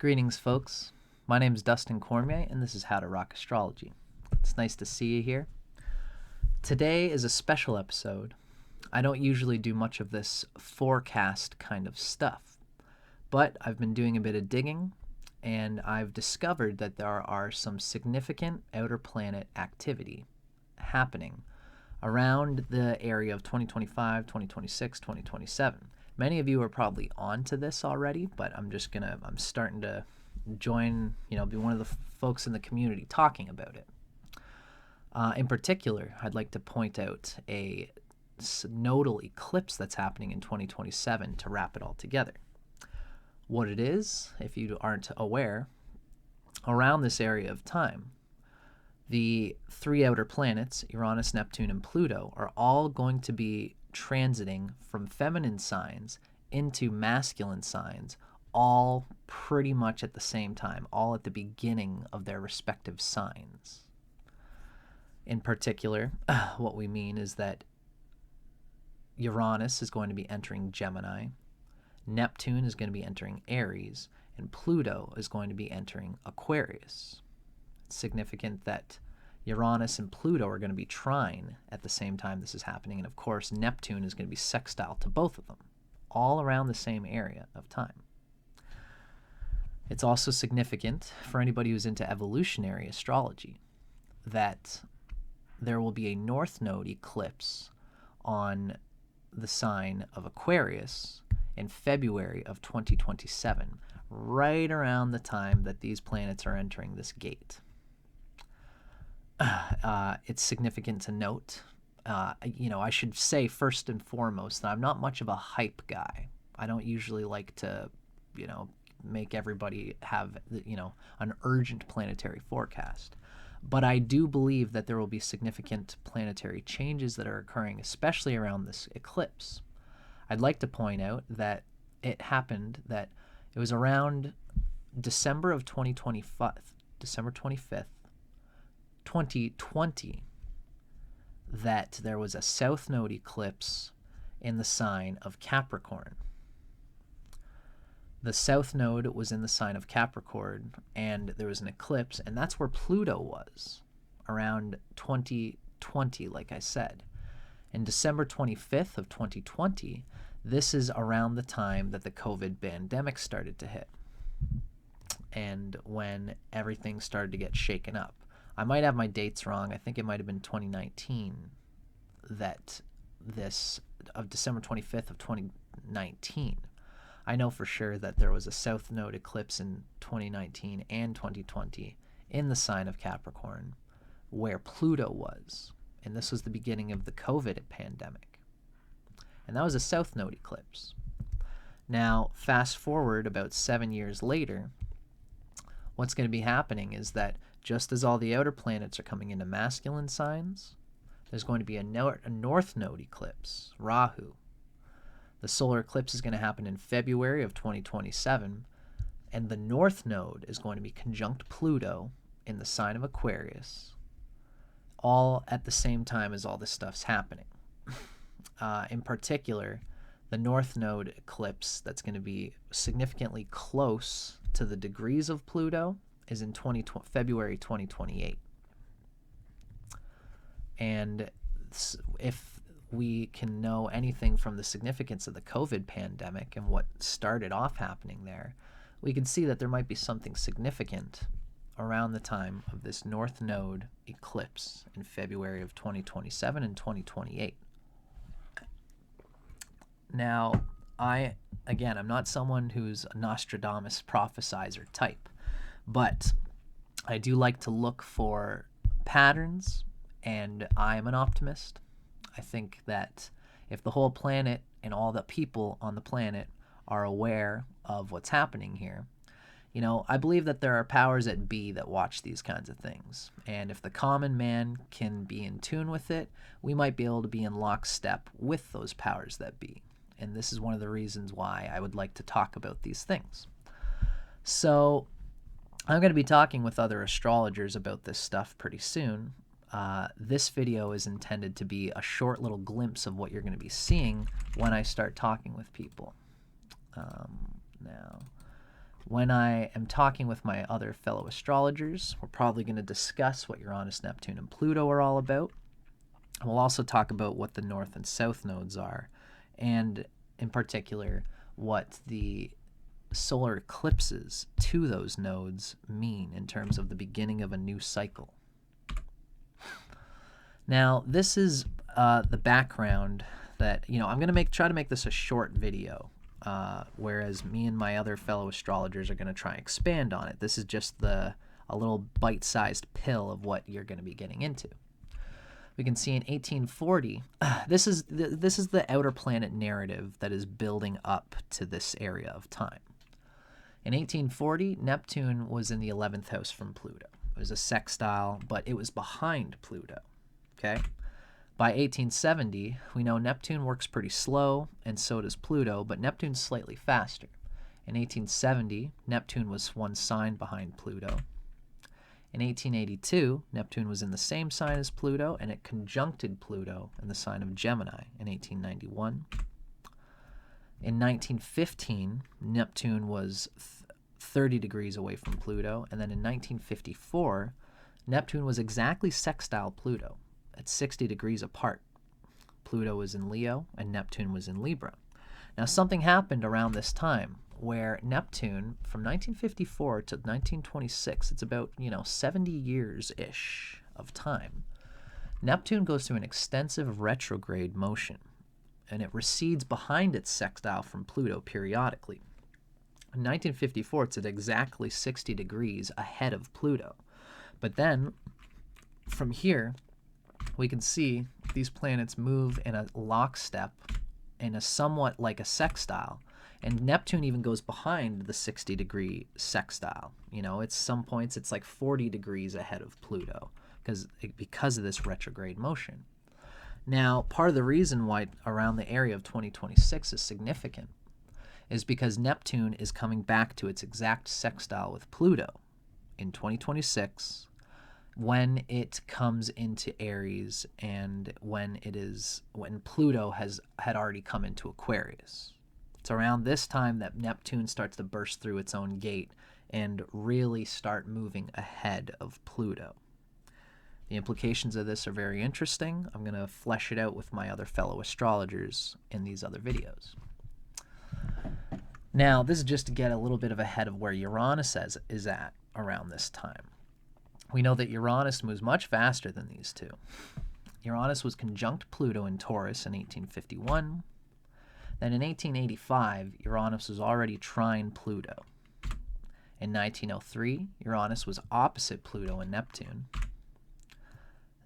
Greetings, folks. My name is Dustin Cormier, and this is How to Rock Astrology. It's nice to see you here. Today is a special episode. I don't usually do much of this forecast kind of stuff, but I've been doing a bit of digging, and I've discovered that there are some significant outer planet activity happening around the area of 2025, 2026, 2027. Many of you are probably onto this already, but I'm starting to join, be one of the folks in the community talking about it. In particular, I'd like to point out a nodal eclipse that's happening in 2027 to wrap it all together. What it is, if you aren't aware, around this area of time, the three outer planets, Uranus, Neptune, and Pluto, are all going to be transiting from feminine signs into masculine signs, all pretty much at the same time, all at the beginning of their respective signs. In particular, what we mean is that Uranus is going to be entering Gemini, Neptune is going to be entering Aries, and Pluto is going to be entering Aquarius. It's significant that Uranus and Pluto are going to be trine at the same time this is happening, and of course Neptune is going to be sextile to both of them, all around the same area of time. It's also significant for anybody who's into evolutionary astrology that there will be a North Node eclipse on the sign of Aquarius in February of 2027, right around the time that these planets are entering this gate. It's significant to note. I should say first and foremost that I'm not much of a hype guy. I don't usually like to, make everybody have, an urgent planetary forecast. But I do believe that there will be significant planetary changes that are occurring, especially around this eclipse. I'd like to point out that it was around December of 2025, December 25th, 2020, that there was a South Node eclipse in the sign of Capricorn. The South Node was in the sign of Capricorn, and there was an eclipse, and that's where Pluto was, around 2020, like I said. And December 25th of 2020, this is around the time that the COVID pandemic started to hit, and when everything started to get shaken up. I might have my dates wrong. I think it might have been 2019 that of December 25th of 2019. I know for sure that there was a South Node eclipse in 2019 and 2020 in the sign of Capricorn where Pluto was. And this was the beginning of the COVID pandemic. And that was a South Node eclipse. Now, fast forward about 7 years later, what's going to be happening is that just as all the outer planets are coming into masculine signs, there's going to be a North Node eclipse, Rahu. The solar eclipse is going to happen in February of 2027, and the North Node is going to be conjunct Pluto in the sign of Aquarius, all at the same time as all this stuff's happening. In particular, the North Node eclipse that's going to be significantly close to the degrees of Pluto is in February 2028. And if we can know anything from the significance of the COVID pandemic and what started off happening there, we can see that there might be something significant around the time of this North Node eclipse in February of 2027 and 2028. Now, I'm not someone who's a Nostradamus prophesizer type, but I do like to look for patterns, and I'm an optimist. I think that if the whole planet and all the people on the planet are aware of what's happening here, I believe that there are powers at be that watch these kinds of things. And if the common man can be in tune with it, we might be able to be in lockstep with those powers that be. And this is one of the reasons why I would like to talk about these things. So I'm going to be talking with other astrologers about this stuff pretty soon. This video is intended to be a short little glimpse of what you're going to be seeing when I start talking with people. Now, when I am talking with my other fellow astrologers, we're probably going to discuss what Uranus, Neptune, and Pluto are all about. We'll also talk about what the north and south nodes are, and in particular, what the solar eclipses to those nodes mean in terms of the beginning of a new cycle. Now, this is the background that, I'm going to try to make this a short video, whereas me and my other fellow astrologers are going to try and expand on it. This is just a little bite-sized pill of what you're going to be getting into. We can see in 1840, this is the outer planet narrative that is building up to this area of time. In 1840, Neptune was in the 11th house from Pluto. It was a sextile, but it was behind Pluto. Okay? By 1870, we know Neptune works pretty slow, and so does Pluto, but Neptune's slightly faster. In 1870, Neptune was one sign behind Pluto. In 1882, Neptune was in the same sign as Pluto, and it conjuncted Pluto in the sign of Gemini in 1891. In 1915, Neptune was 30 degrees away from Pluto, and then in 1954, Neptune was exactly sextile Pluto at 60 degrees apart. Pluto was in Leo, and Neptune was in Libra. Now, something happened around this time where Neptune, from 1954 to 1926, it's about, 70 years-ish of time, Neptune goes through an extensive retrograde motion, and it recedes behind its sextile from Pluto periodically. In 1954, it's at exactly 60 degrees ahead of Pluto. But then, from here, we can see these planets move in a lockstep in a somewhat like a sextile. And Neptune even goes behind the 60-degree sextile. At some points, it's like 40 degrees ahead of Pluto because of this retrograde motion. Now, part of the reason why around the area of 2026 is significant is because Neptune is coming back to its exact sextile with Pluto in 2026 when it comes into Aries and when Pluto had already come into Aquarius. It's around this time that Neptune starts to burst through its own gate and really start moving ahead of Pluto. The implications of this are very interesting. I'm going to flesh it out with my other fellow astrologers in these other videos. Now, this is just to get a little bit of ahead of where Uranus is at around this time. We know that Uranus moves much faster than these two. Uranus was conjunct Pluto in Taurus in 1851. Then in 1885, Uranus was already trine Pluto. In 1903, Uranus was opposite Pluto and Neptune.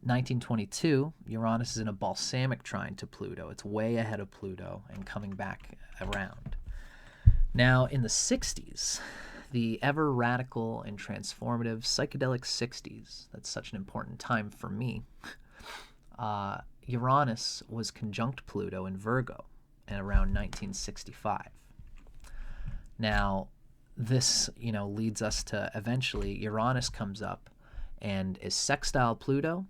1922, Uranus is in a balsamic trine to Pluto. It's way ahead of Pluto and coming back around. Now, in the 60s, the ever radical and transformative psychedelic 60s, that's such an important time for me, Uranus was conjunct Pluto in Virgo in around 1965. Now, this, leads us to eventually Uranus comes up and is sextile Pluto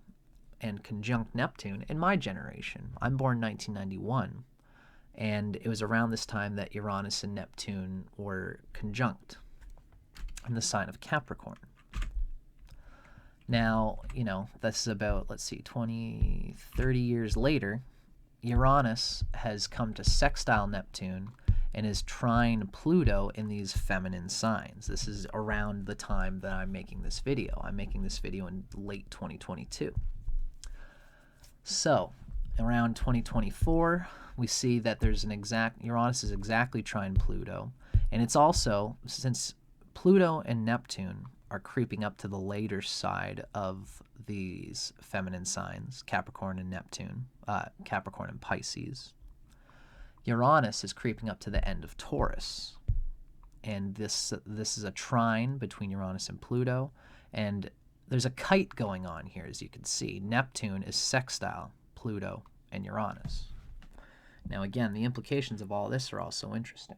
and conjunct Neptune in my generation. I'm born 1991, and it was around this time that Uranus and Neptune were conjunct in the sign of Capricorn. Now, this is about, 20, 30 years later, Uranus has come to sextile Neptune and is trine Pluto in these feminine signs. This is around the time that I'm making this video. I'm making this video in late 2022. So, around 2024, we see that there's Uranus is exactly trine Pluto, and it's also, since Pluto and Neptune are creeping up to the later side of these feminine signs, Capricorn and Neptune, Capricorn and Pisces, Uranus is creeping up to the end of Taurus. And this is a trine between Uranus and Pluto, and there's a kite going on here, as you can see. Neptune is sextile Pluto and Uranus. Now, again, the implications of all this are also interesting.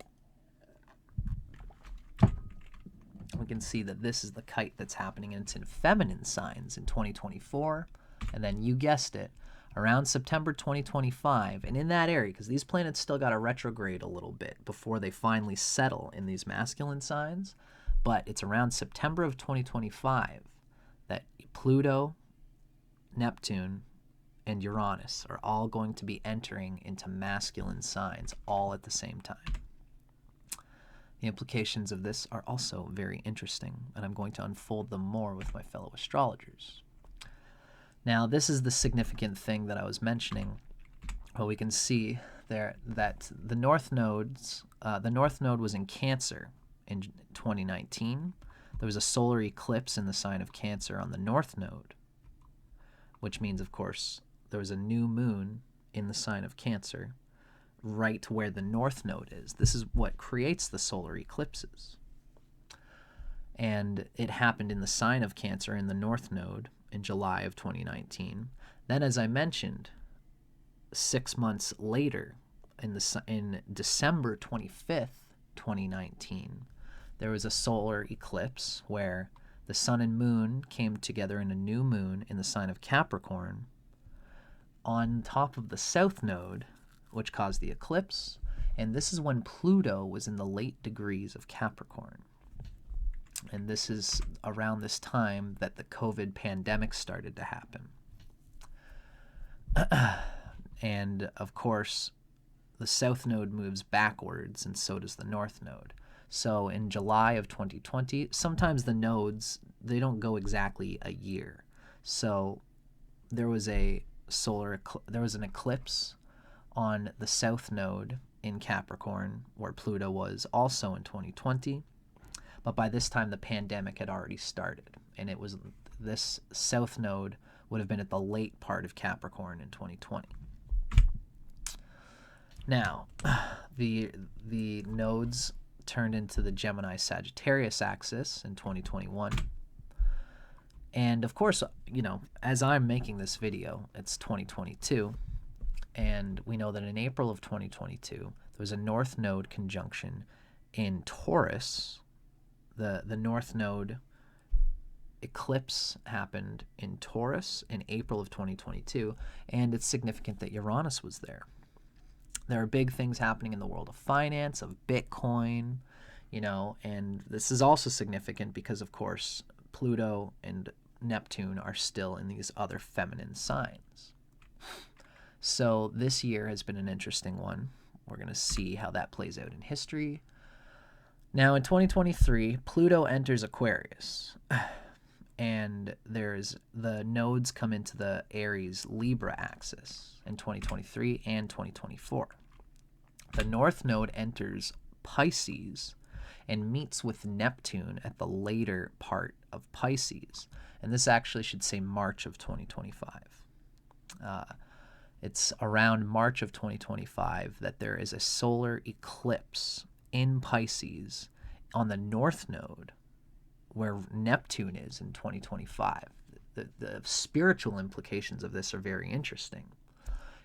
We can see that this is the kite that's happening, and it's in feminine signs in 2024. And then, you guessed it, around September 2025, and in that area, because these planets still got to retrograde a little bit before they finally settle in these masculine signs, But it's around September of 2025 that Pluto, Neptune, and Uranus are all going to be entering into masculine signs all at the same time. The implications of this are also very interesting, and I'm going to unfold them more with my fellow astrologers. Now, this is the significant thing that I was mentioning. Well, we can see there that the North Node was in Cancer in 2019. There was a solar eclipse in the sign of Cancer on the North Node, which means, of course, there was a new moon in the sign of Cancer right where the North Node is. This is what creates the solar eclipses. And it happened in the sign of Cancer in the North Node in July of 2019. Then, as I mentioned, 6 months later, in December 25th, 2019, there was a solar eclipse where the sun and moon came together in a new moon in the sign of Capricorn on top of the South Node, which caused the eclipse. And this is when Pluto was in the late degrees of Capricorn. And this is around this time that the COVID pandemic started to happen. And, of course, the South Node moves backwards, and so does the North Node. So in July of 2020, sometimes the nodes, they don't go exactly a year. So there was an eclipse on the South Node in Capricorn, where Pluto was also in 2020. But by this time, the pandemic had already started, and this South Node would have been at the late part of Capricorn in 2020. Now, the nodes turned into the Gemini-Sagittarius axis in 2021. And of course, as I'm making this video, it's 2022. And we know that in April of 2022, there was a North Node conjunction in Taurus. The North Node eclipse happened in Taurus in April of 2022, and it's significant that Uranus was there. There are big things happening in the world of finance, of Bitcoin, and this is also significant because, of course, Pluto and Neptune are still in these other feminine signs. So this year has been an interesting one. We're going to see how that plays out in history. Now, in 2023, Pluto enters Aquarius, and the nodes come into the Aries-Libra axis in 2023 and 2024. The North Node enters Pisces and meets with Neptune at the later part of Pisces, and this actually should say March of 2025. It's around March of 2025 that there is a solar eclipse in Pisces on the North Node where Neptune is in 2025. The spiritual implications of this are very interesting.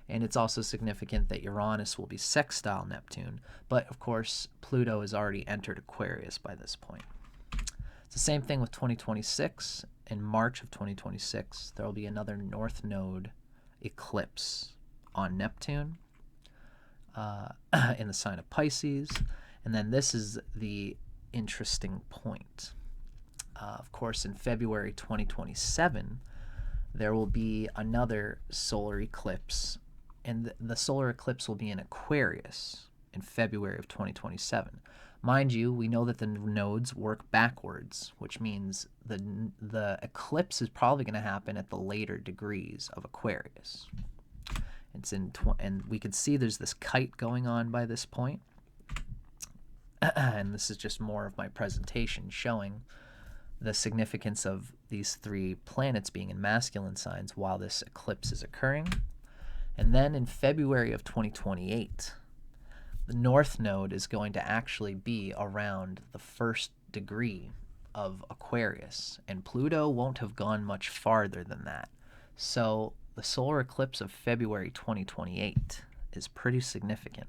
And it's also significant that Uranus will be sextile Neptune, but of course Pluto has already entered Aquarius by this point. It's the same thing with 2026. In March of 2026, there will be another North Node eclipse on Neptune in the sign of Pisces. And then this is the interesting point. Of course, in February 2027, there will be another solar eclipse, and the solar eclipse will be in Aquarius in February of 2027. Mind you, we know that the nodes work backwards, which means the eclipse is probably going to happen at the later degrees of Aquarius. And we can see there's this kite going on by this point. And this is just more of my presentation showing the significance of these three planets being in masculine signs while this eclipse is occurring. And then in February of 2028, the North Node is going to actually be around the first degree of Aquarius, and Pluto won't have gone much farther than that. So the solar eclipse of February 2028 is pretty significant.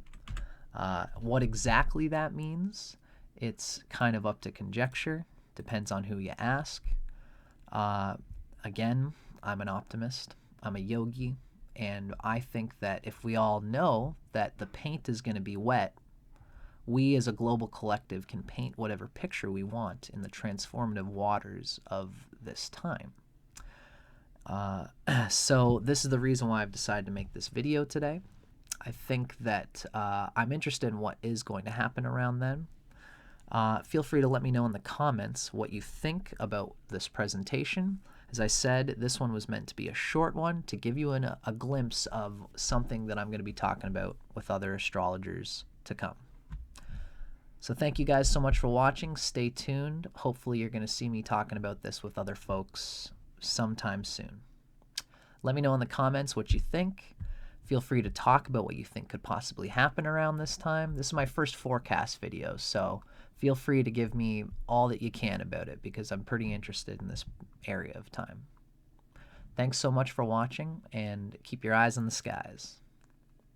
What exactly that means, it's kind of up to conjecture. Depends on who you ask. Again, I'm an optimist. I'm a yogi. And I think that if we all know that the paint is going to be wet we as a global collective can paint whatever picture we want in the transformative waters of this time. So this is the reason why I've decided to make this video today. I think that I'm interested in what is going to happen around then. Feel free to let me know in the comments what you think about this presentation. As I said, this one was meant to be a short one to give you a glimpse of something that I'm going to be talking about with other astrologers to come. So thank you guys so much for watching. Stay tuned. Hopefully you're going to see me talking about this with other folks sometime soon. Let me know in the comments what you think. Feel free to talk about what you think could possibly happen around this time. This is my first forecast video, so feel free to give me all that you can about it because I'm pretty interested in this area of time. Thanks so much for watching, and keep your eyes on the skies.